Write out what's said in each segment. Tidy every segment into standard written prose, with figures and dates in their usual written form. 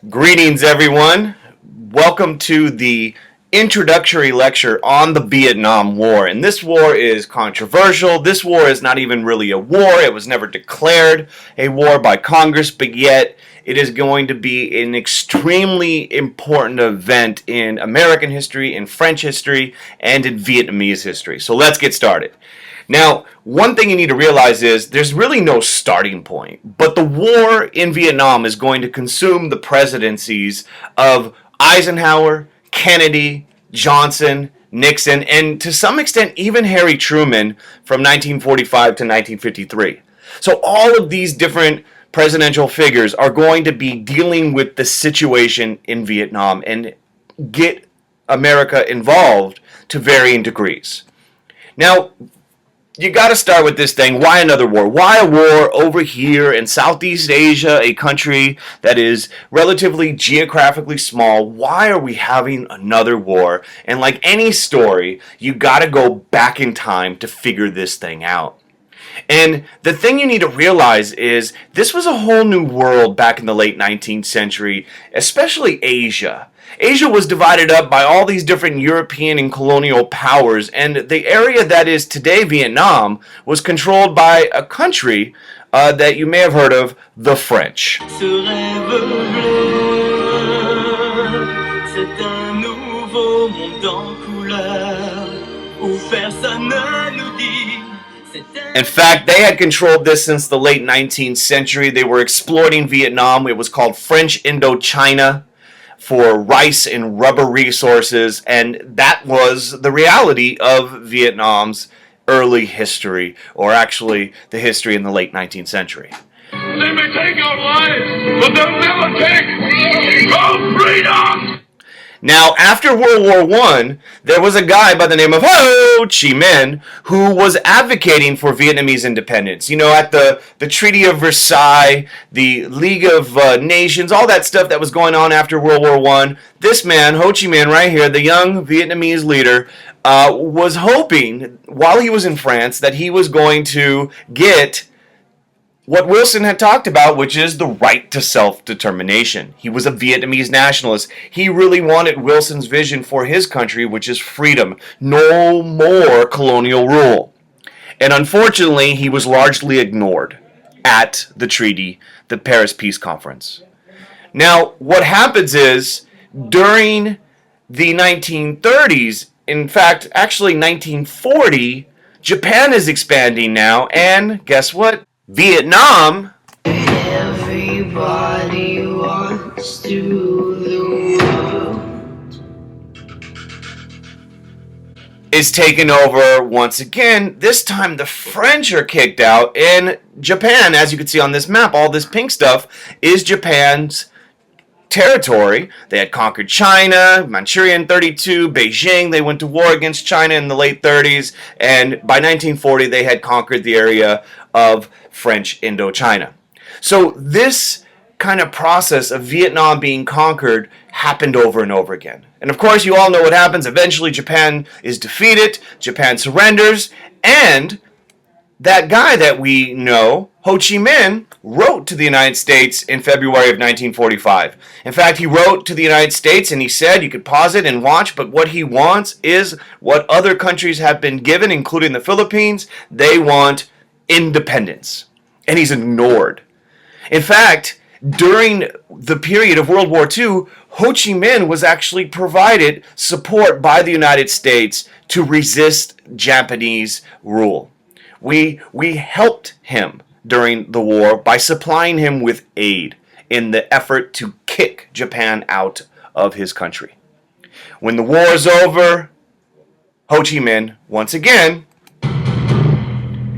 Greetings, everyone. Welcome to the introductory lecture on the Vietnam War. And this war is controversial. This war is not even really a war. It was never declared a war by Congress, but yet it is going to be an extremely important event in American history, in French history, and in Vietnamese history. So let's get started. Now, one thing you need to realize is there's really no starting point, but the war in Vietnam is going to consume the presidencies of Eisenhower, Kennedy, Johnson, Nixon, and to some extent even Harry Truman from 1945 to 1953. So all of these different presidential figures are going to be dealing with the situation in Vietnam and get America involved to varying degrees. Now, you got to start with this thing. Why another war? Why a war over here in Southeast Asia, a country that is relatively geographically small? Why are we having another war? And like any story, you got to go back in time to figure this thing out. And the thing you need to realize is this was a whole new world back in the late 19th century, especially Asia. Asia was divided up by all these different European and colonial powers, and the area that is today Vietnam was controlled by a country that you may have heard of, the French. In fact, they had controlled this since the late 19th century. They were exploiting Vietnam. It was called French Indochina for rice and rubber resources, and that was the reality of Vietnam's early history, or actually the history in the late 19th century. They may take our lives, but they'll never take our freedom! Now, after World War I, there was a guy by the name of Chi Minh who was advocating for Vietnamese independence. You know, at the Treaty of Versailles, the League of Nations, all that stuff that was going on after World War I, this man, Ho Chi Minh right here, the young Vietnamese leader, was hoping, while he was in France, that he was going to get what Wilson had talked about, which is the right to self-determination. He was a Vietnamese nationalist. He really wanted Wilson's vision for his country, which is freedom. No more colonial rule. And unfortunately, he was largely ignored at the treaty, the Paris Peace Conference. Now, what happens is, during the 1930s, in fact, actually 1940, Japan is expanding now, and guess what? Vietnam Everybody wants to the world is taken over once again. This time the French are kicked out, and Japan, as you can see on this map, all this pink stuff is Japan's territory. They had conquered China, Manchuria in 32, Beijing. They went to war against China in the late 30s, and by 1940 they had conquered the area of French Indochina. So this kind of process of Vietnam being conquered happened over and over again. And of course, you all know what happens. Eventually, Japan is defeated, Japan surrenders, and that guy that we know, Ho Chi Minh, wrote to the United States in February of 1945. In fact, he wrote to the United States and he said, you could pause it and watch, but what he wants is what other countries have been given, including the Philippines. They want independence. And he's ignored. In fact, during the period of World War II, Ho Chi Minh was actually provided support by the United States to resist Japanese rule. We helped him during the war by supplying him with aid in the effort to kick Japan out of his country. When the war is over, Ho Chi Minh, once again,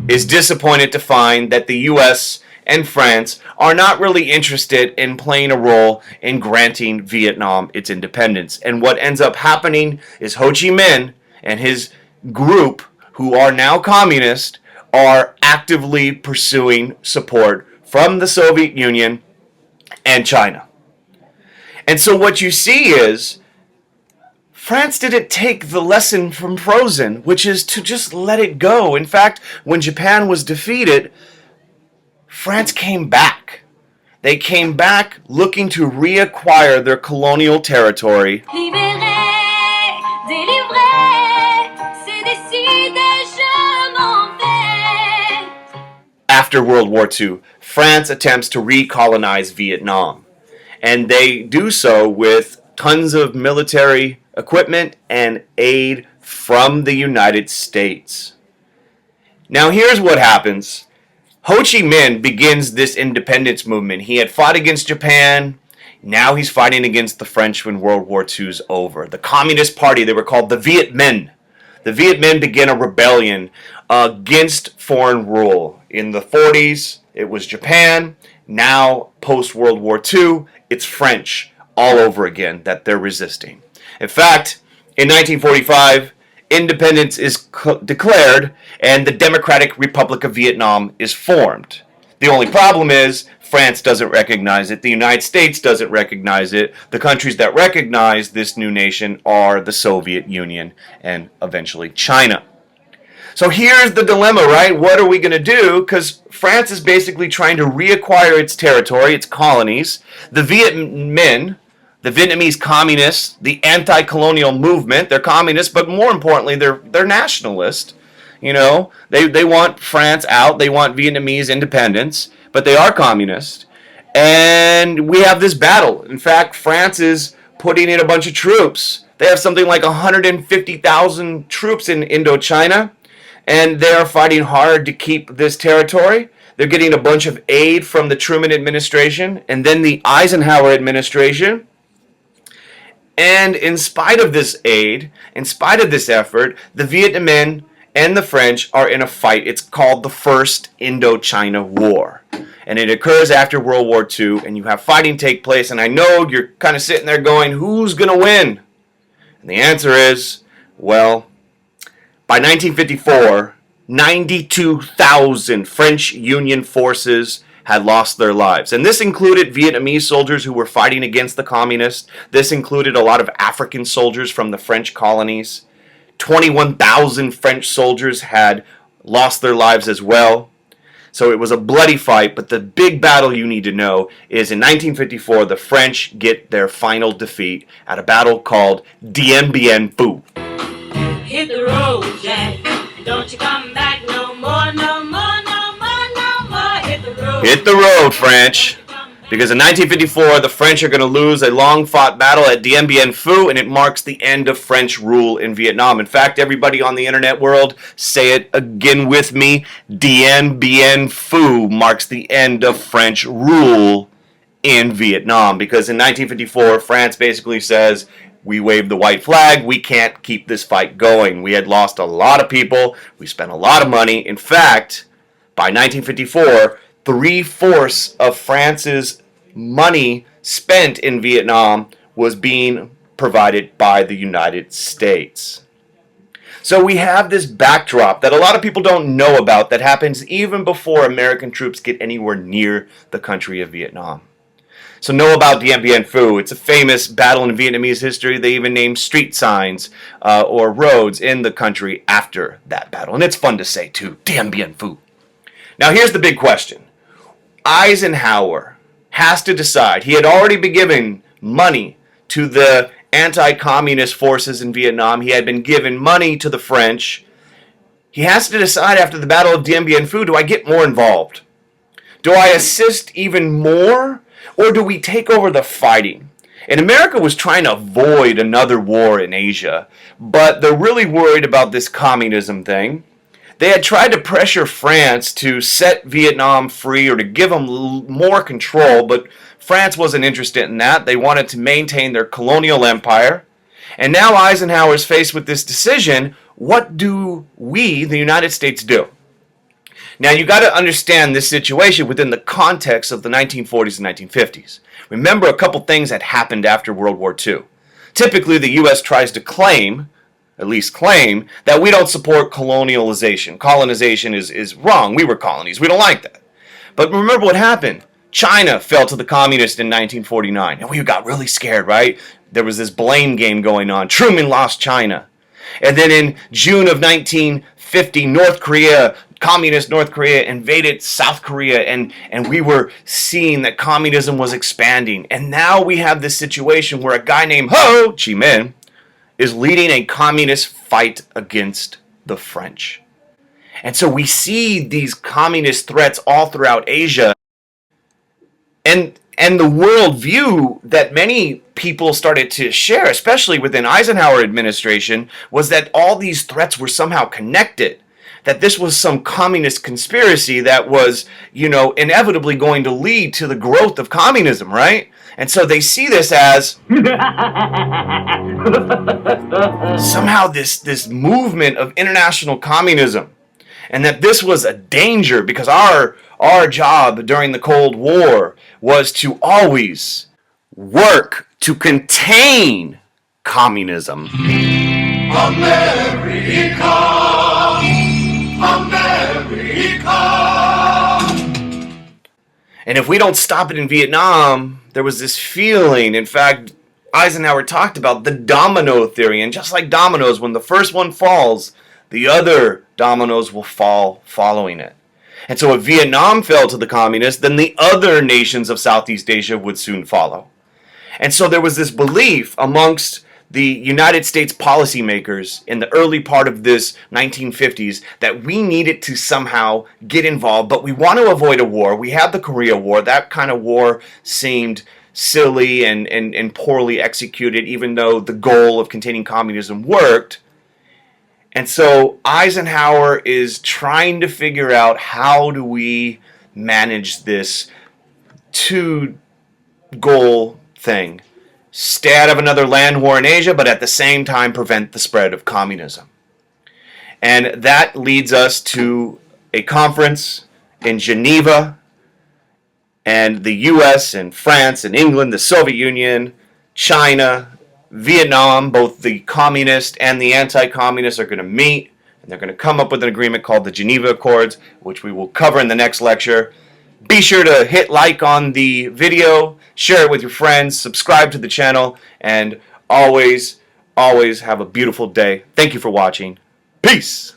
is disappointed to find that the U.S. and France are not really interested in playing a role in granting Vietnam its independence. And what ends up happening is Ho Chi Minh and his group, who are now communist, are actively pursuing support from the Soviet Union and China. And so what you see is France didn't take the lesson from Frozen, which is to just let it go. In fact, when Japan was defeated, France came back. They came back looking to reacquire their colonial territory. Libéré, délivré, c'est décidé, je m'en vais. After World War II, France attempts to recolonize Vietnam. And they do so with tons of military equipment and aid from the United States. Now here's what happens. Ho Chi Minh begins this independence movement. He had fought against Japan. Now he's fighting against the French when World War II is over. The Communist Party, they were called the Viet Minh. The Viet Minh began a rebellion against foreign rule. In the 40s, it was Japan. Now, post-World War II, it's French all over again that they're resisting. In fact, in 1945, independence is declared and the Democratic Republic of Vietnam is formed. The only problem is France doesn't recognize it. The United States doesn't recognize it. The countries that recognize this new nation are the Soviet Union and eventually China. So here's the dilemma, right? What are we going to do? Because France is basically trying to reacquire its territory, its colonies. The Viet Minh, the Vietnamese communists, the anti-colonial movement, they're communists, but more importantly, they're nationalist. You know, they want France out. They want Vietnamese independence, but they are communist. And we have this battle. In fact, France is putting in a bunch of troops. They have something like 150,000 troops in Indochina, and they are fighting hard to keep this territory. They're getting a bunch of aid from the Truman administration and then the Eisenhower administration. And in spite of this aid, in spite of this effort, the Viet Minh and the French are in a fight. It's called the First Indochina War. And it occurs after World War II, and you have fighting take place. And I know you're kind of sitting there going, who's going to win? And the answer is, well, by 1954, 92,000 French Union forces had lost their lives. And this included Vietnamese soldiers who were fighting against the communists. This included a lot of African soldiers from the French colonies. 21,000 French soldiers had lost their lives as well. So it was a bloody fight, but the big battle you need to know is in 1954, the French get their final defeat at a battle called Dien Bien Phu. Hit the road, Jack. Don't you come back no more, no more, no more, no more. Hit the road. Hit the road, French. Because in 1954, the French are going to lose a long-fought battle at Dien Bien Phu, and it marks the end of French rule in Vietnam. In fact, everybody on the internet world, say it again with me, Dien Bien Phu marks the end of French rule in Vietnam. Because in 1954, France basically says, we waved the white flag, we can't keep this fight going. We had lost a lot of people, we spent a lot of money. In fact, by 1954, 3/4 of France's money spent in Vietnam was being provided by the United States. So we have this backdrop that a lot of people don't know about that happens even before American troops get anywhere near the country of Vietnam. So know about Dien Bien Phu. It's a famous battle in Vietnamese history. They even named street signs or roads in the country after that battle. And it's fun to say too, Dien Bien Phu. Now here's the big question. Eisenhower has to decide. He had already been giving money to the anti-communist forces in Vietnam. He had been given money to the French. He has to decide after the Battle of Dien Bien Phu, do I get more involved? Do I assist even more? Or do we take over the fighting? And America was trying to avoid another war in Asia, but they're really worried about this communism thing. They had tried to pressure France to set Vietnam free or to give them more control, but France wasn't interested in that. They wanted to maintain their colonial empire. And now Eisenhower is faced with this decision. What do we, the United States, do? Now you got to understand this situation within the context of the 1940s and 1950s. Remember a couple things that happened after World War II. Typically the U.S. tries to claim, at least claim, that we don't support colonialization. Colonization is wrong. We were colonies. We don't like that. But remember what happened. China fell to the communists in 1949. And we got really scared, right? There was this blame game going on. Truman lost China. And then in June of 1950, communist North Korea invaded South Korea, and we were seeing that communism was expanding. And now we have this situation where a guy named Chi Minh is leading a communist fight against the French. And so we see these communist threats all throughout Asia. And the worldview that many people started to share, especially within Eisenhower administration, was that all these threats were somehow connected. That this was some communist conspiracy that was, inevitably going to lead to the growth of communism, right? And so they see this as somehow this movement of international communism. And that this was a danger because our job during the Cold War was to always work to contain communism. America, America. And if we don't stop it in Vietnam, there was this feeling, in fact, Eisenhower talked about the domino theory, and just like dominoes, when the first one falls, the other dominoes will fall following it. And so if Vietnam fell to the communists, then the other nations of Southeast Asia would soon follow. And so there was this belief amongst the United States policymakers in the early part of this 1950s that we needed to somehow get involved, but we want to avoid a war. We had the Korea War. That kind of war seemed silly and poorly executed, even though the goal of containing communism worked. And so Eisenhower is trying to figure out, how do we manage this two-goal thing? Stay out of another land war in Asia, but at the same time prevent the spread of communism. And that leads us to a conference in Geneva, and the US and France and England, the Soviet Union, China, Vietnam, both the communist and the anti-communists are going to meet, and they're going to come up with an agreement called the Geneva Accords, which we will cover in the next lecture. Be sure to hit like on the video, share it with your friends, subscribe to the channel, and always have a beautiful day. Thank you for watching. Peace!